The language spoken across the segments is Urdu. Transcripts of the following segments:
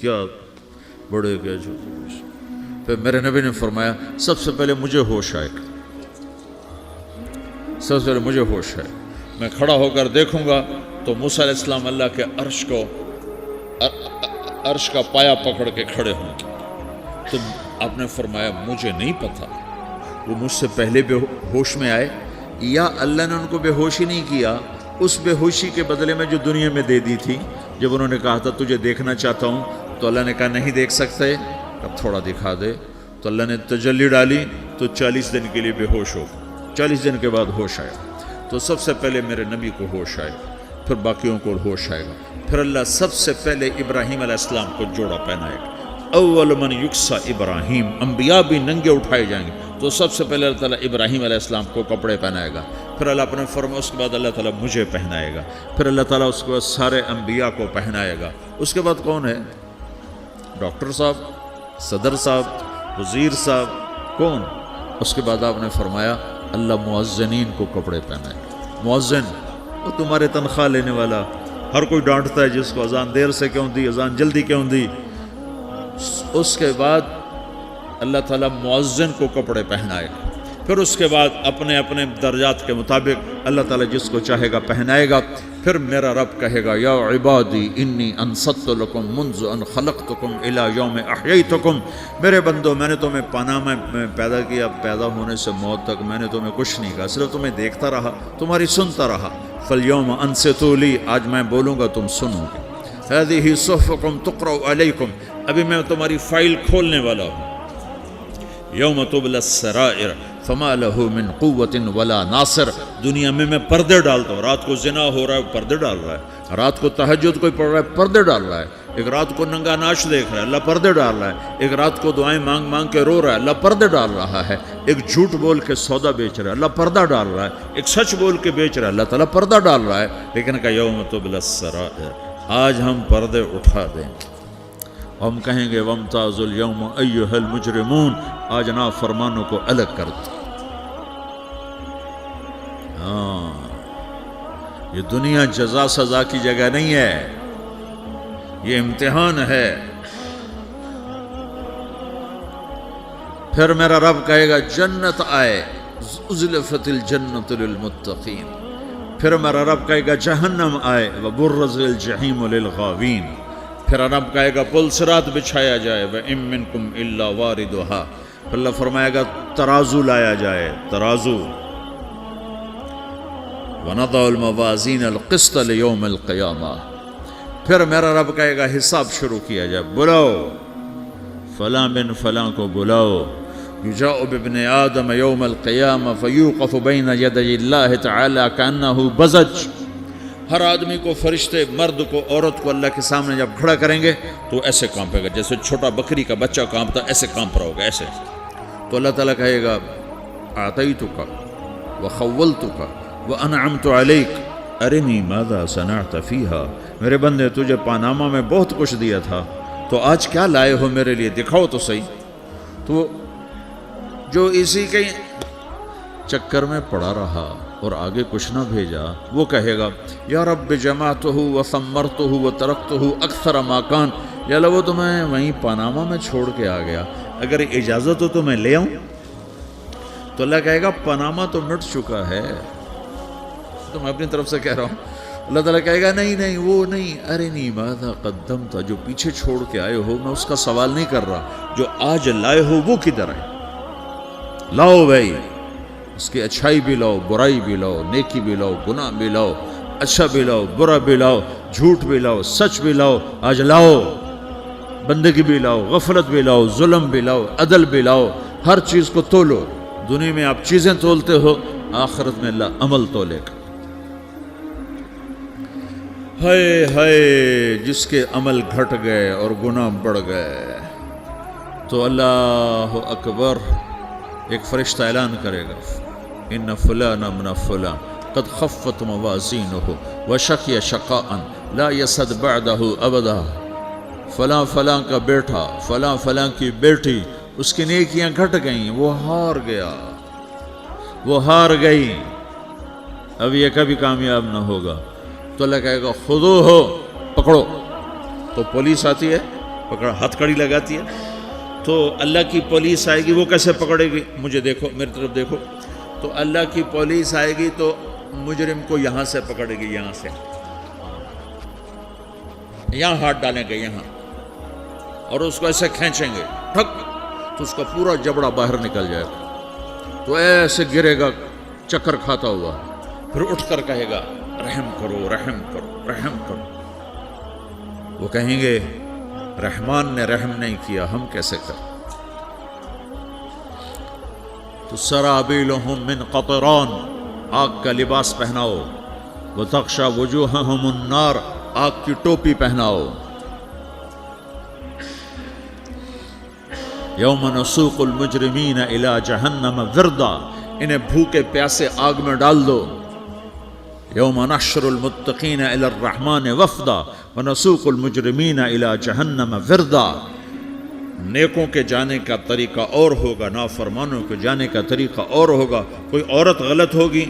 کیا بڑے گئے چھوٹے. پھر میرے نبی نے فرمایا سب سے پہلے مجھے ہوش آئے گا, سب سے پہلے مجھے ہوش ہے. میں کھڑا ہو کر دیکھوں گا تو موسیٰ علیہ السلام اللہ کے عرش کا پایا پکڑ کے کھڑے ہوں گے. تو آپ نے فرمایا مجھے نہیں پتا وہ مجھ سے پہلے بے ہوش میں آئے یا اللہ نے ان کو بے ہوشی نہیں کیا, اس بے ہوشی کے بدلے میں جو دنیا میں دے دی تھی. جب انہوں نے کہا تھا تجھے دیکھنا چاہتا ہوں تو اللہ نے کہا نہیں دیکھ سکتے, اب تھوڑا دکھا دے. تو اللہ نے تجلی ڈالی تو 40 دن کے لیے بے ہوش ہو, 40 دن کے بعد ہوش آیا. تو سب سے پہلے میرے نبی کو ہوش آئے گا, پھر باقیوں کو ہوش آئے گا. پھر اللہ سب سے پہلے ابراہیم علیہ السلام کو جوڑا پہنائے گا. اول من یکسا ابراہیم, انبیاء بھی ننگے اٹھائے جائیں گے تو سب سے پہلے اللہ تعالیٰ ابراہیم علیہ السلام کو کپڑے پہنائے گا. پھر اللہ اپنے فرما اس کے بعد اللہ تعالیٰ مجھے پہنائے گا. پھر اللہ تعالیٰ اس کے بعد سارے انبیاء کو پہنائے گا. اس کے بعد کون ہے؟ ڈاکٹر صاحب, صدر صاحب, وزیر صاحب, کون؟ اس کے بعد آپ نے فرمایا اللہ مؤذنین کو کپڑے پہنائے گا. مؤذن وہ تمہارے تنخواہ لینے والا, ہر کوئی ڈانٹتا ہے جس کو اذان دیر سے کیوں دی, اذان جلدی کیوں دی. اس کے بعد اللہ تعالیٰ مؤذن کو کپڑے پہنائے گا. پھر اس کے بعد اپنے اپنے درجات کے مطابق اللہ تعالیٰ جس کو چاہے گا پہنائے گا. پھر میرا رب کہے گا یا عبادی انی انصت لکم منذ ان خلقتکم الی یوم احییتکم, میرے بندو میں نے تمہیں پاناما میں پیدا کیا, پیدا ہونے سے موت تک میں نے تمہیں کچھ نہیں کہا, صرف تمہیں دیکھتا رہا, تمہاری سنتا رہا. فالیوم انصتوا لی, آج میں بولوں گا تم سنو گے. ہذہ صحفکم تقرأ علیکم, ابھی میں تمہاری فائل کھولنے والا ہوں. یوم تبلی السرائر فما لہ من قوت ولا ناصر, دنیا میں پردے ڈالتا ہوں. رات کو زنا ہو رہا ہے پردے ڈال رہا ہے, رات کو تہجد کوئی پڑھ رہا ہے پردے ڈال رہا ہے, ایک رات کو ننگا ناچ دیکھ رہا ہے اللہ پردے ڈال رہا ہے, ایک رات کو دعائیں مانگ مانگ کے رو رہا ہے اللہ پردے ڈال رہا ہے, ایک جھوٹ بول کے سودا بیچ رہا ہے اللہ پردہ ڈال رہا ہے, ایک سچ بول کے بیچ رہا ہے اللہ تعالیٰ پردہ ڈال رہا ہے. لیکن کہ یوم تبلی السرائر, آج ہم پردے اٹھا دیں. ہم کہیں گے وامتازوا اليوم ایھا المجرمون, آج نافرمانوں کو الگ کر دو. ہاں, یہ دنیا جزا سزا کی جگہ نہیں ہے, یہ امتحان ہے. پھر میرا رب کہے گا جنت آئے, ازلفت الجنت للمتقین. پھر میرا رب کہے گا جہنم آئے, وبرزت الجحیم للغاوین. پھر رب کہے گا پل صراط بچھایا جائے, وَإِن مِّنكُمْ إِلَّا وَارِدُهَا. پھر اللہ فرمائے گا ترازو لایا جائے, ترازو. وَنَضَعُ الْمَوَازِينَ الْقِسْطَ لِيَوْمِ الْقِيَامَةِ. پھر میرا رب کہے گا حساب شروع کیا جائے, بلاؤ فلاں بن فلاں کو بلاؤ. یجاء بابن آدم یوم القیامہ فیوقف بین یدی اللہ تعالی کأنہ بزج. ہر آدمی کو, فرشتے مرد کو عورت کو اللہ کے سامنے جب کھڑا کریں گے تو ایسے کانپے گا جیسے چھوٹا بکری کا بچہ کانپتا, ایسے کانپ رہا ہوگا ایسے. تو اللہ تعالیٰ کہے گا اعطیتک وخولتک وانعمت علیک ارنی ماذا صنعت فیہا. میرے بندے تجھے پاناما میں بہت کچھ دیا تھا, تو آج کیا لائے ہو میرے لیے, دکھاؤ تو صحیح. تو جو اسی کے چکر میں پڑا رہا اور آگے کچھ نہ بھیجا, وہ کہے گا یا رب جمعتہ وثمرتہ وترکتہ اکثر ما کان. یا اللہ وہ تو میں وہیں پاناما میں چھوڑ کے آ گیا, اگر اجازت ہو تو میں لے آؤں. تو اللہ کہے گا پاناما تو مٹ چکا ہے, تو میں اپنی طرف سے کہہ رہا ہوں. اللہ تعالیٰ کہے گا نہیں نہیں وہ نہیں, ارنی ماذا قدمت, جو پیچھے چھوڑ کے آئے ہو میں اس کا سوال نہیں کر رہا, جو آج لائے ہو وہ کدھر ہے. لاؤ بھائی, اس کی اچھائی بھی لاؤ, برائی بھی لاؤ, نیکی بھی لاؤ, گناہ بھی لاؤ, اچھا بھی لاؤ, برا بھی لاؤ, جھوٹ بھی لاؤ, سچ بھی لاؤ. آج لاؤ, بندگی بھی لاؤ, غفلت بھی لاؤ, ظلم بھی لاؤ, عدل بھی لاؤ, ہر چیز کو تولو. دنیا میں آپ چیزیں تولتے ہو, آخرت میں اللہ عمل تولے گا. ہائے ہائے جس کے عمل گھٹ گئے اور گناہ بڑھ گئے, تو اللہ اکبر, ایک فرشتہ اعلان کرے گا ان فلان من فلان قد خفت موازینہ وشقی شقاء لا یسد بعدہ ابدا. فلاں فلاں کا بیٹا, فلاں فلاں کی بیٹی, اس کی نیکیاں گھٹ گئیں, وہ ہار گیا, وہ ہار گئی, اب یہ کبھی کامیاب نہ ہوگا. تو اللہ کہے گا خودو ہو, پکڑو. تو پولیس آتی ہے, پکڑ ہتھکڑی لگاتی ہے، تو اللہ کی پولیس آئے گی، وہ کیسے پکڑے گی؟ مجھے دیکھو، میری طرف دیکھو، تو اللہ کی پولیس آئے گی تو مجرم کو یہاں سے پکڑے گی، یہاں سے، یہاں ہاتھ ڈالیں گے یہاں، اور اس کو ایسے کھینچیں گے ٹھک، تو اس کا پورا جبڑا باہر نکل جائے گا، تو ایسے گرے گا چکر کھاتا ہوا، پھر اٹھ کر کہے گا رحم کرو رحم کرو رحم کرو۔ وہ کہیں گے رحمان نے رحم نہیں کیا، ہم کیسے کریں؟ تو سرابیلہم من قطران، آگ کا لباس پہناؤ، وتغشی وجوہہم النار، آگ کی ٹوپی پہناؤ، یوم نسوق المجرمین الی جہنم وردا، انہیں بھوکے پیاسے آگ میں ڈال دو، یوم نحشر المتقین الی الرحمن وفدا ونسوق المجرمین الی جہنم وردا۔ نیکوں کے جانے کا طریقہ اور ہوگا، نافرمانوں کے جانے کا طریقہ اور ہوگا۔ کوئی عورت غلط ہوگی،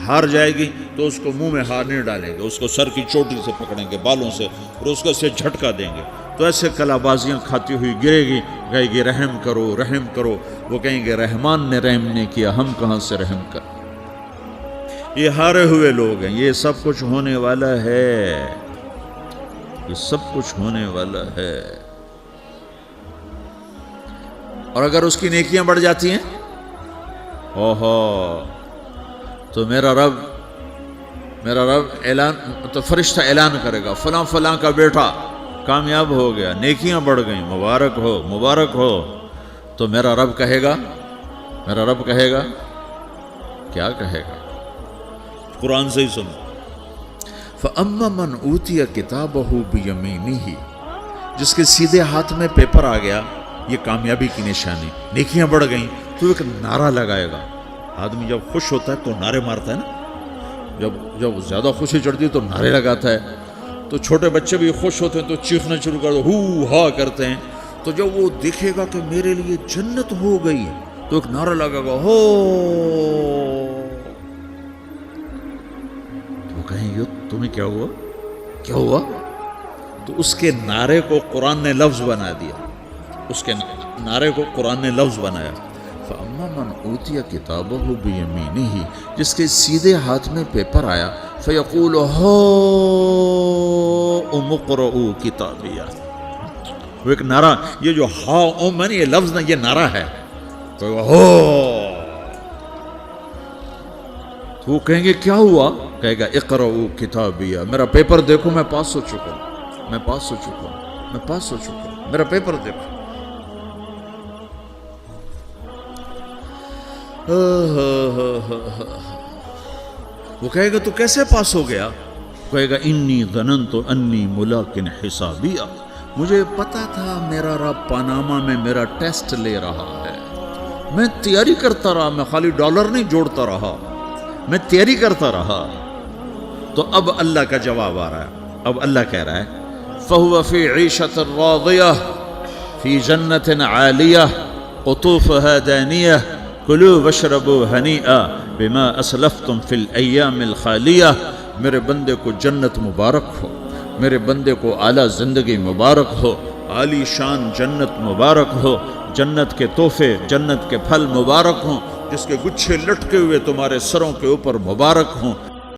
ہار جائے گی، تو اس کو منہ میں ہار نہیں ڈالیں گے، اس کو سر کی چوٹی سے پکڑیں گے، بالوں سے، اور اس کو سے جھٹکا دیں گے، تو ایسے کلا بازیاں کھاتی ہوئی گرے گی، کہے گی رحم کرو رحم کرو۔ وہ کہیں گے رحمان نے رحم نہیں کیا، ہم کہاں سے رحم کر۔ یہ ہارے ہوئے لوگ ہیں، یہ سب کچھ ہونے والا ہے، یہ سب کچھ ہونے والا ہے۔ اور اگر اس کی نیکیاں بڑھ جاتی ہیں، اوہو، تو میرا رب اعلان، تو فرشتہ اعلان کرے گا فلاں فلاں کا بیٹا کامیاب ہو گیا، نیکیاں بڑھ گئیں، مبارک ہو مبارک ہو۔ تو میرا رب کہے گا کیا کہے گا؟ قرآن سے ہی سنو، فَأَمَّا مَنْ أُوتِيَ كِتَابَهُ بِيَمِينِهِ، جس کے سیدھے ہاتھ میں پیپر آ گیا، یہ کامیابی کی نشانی، نیکیاں بڑھ گئیں، تو ایک نعرہ لگائے گا۔ آدمی جب خوش ہوتا ہے تو نعرے مارتا ہے نا، جب زیادہ خوشی چڑھتی ہے تو نعرے لگاتا ہے۔ تو چھوٹے بچے بھی خوش ہوتے ہیں تو چیخنا شروع کر دو، ہو ہا کرتے ہیں۔ تو جب وہ دیکھے گا کہ میرے لیے جنت ہو گئی، تو ایک نعرہ لگے گا، ہو، تو وہ کہیں گے تمہیں کیا ہوا؟ تو اس کے نعرے کو قرآن نے لفظ بنا دیا، اس کے نعرے کو قرآن نے لفظ بنایا، فَأَمَّا مَنْ أُوتِيَ كِتَابَهُ بِيَمِينِهِ، جس کے سیدھے ہاتھ میں پیپر آیا، فَيَقُولُ هَاؤْمُ اقْرَءُوا كِتَابِيَهْ، وہ ایک نعرہ، یہ جو ہاؤم ہے نا، یہ لفظ نہ، یہ نعرہ ہے، تو ہو، تو وہ کہیں گے کیا ہوا؟ کہے گا اقرؤوا کتابیہ، میرا پیپر دیکھو، میں پاس ہو چکا ہوں، میں پاس ہو چکا ہوں، میرا پیپر دیکھو۔ وہ کہے گا تو کیسے پاس ہو گیا؟ کہے گا انی ظننت انی ملاق حسابیہ، مجھے پتا تھا میرا رب پاناما میں میرا ٹیسٹ لے رہا ہے، میں تیاری کرتا رہا، میں خالی ڈالر نہیں جوڑتا رہا، میں تیاری کرتا رہا۔ تو اب اللہ کا جواب آ رہا ہے، اب اللہ کہہ رہا ہے فَهُوَ فِي عِيشَةٍ رَاضِيَةٍ فِي جَنَّةٍ عَالِيَةٍ قُطُوفُهَا دَانِيَةٌ کلوا واشربوا ہنیئا بما اسلفتم فی الایام الخالیہ۔ میرے بندے کو جنت مبارک ہو، میرے بندے کو اعلیٰ زندگی مبارک ہو، عالی شان جنت مبارک ہو، جنت کے تحفے، جنت کے پھل مبارک ہوں، جس کے گچھے لٹکے ہوئے تمہارے سروں کے اوپر مبارک ہوں۔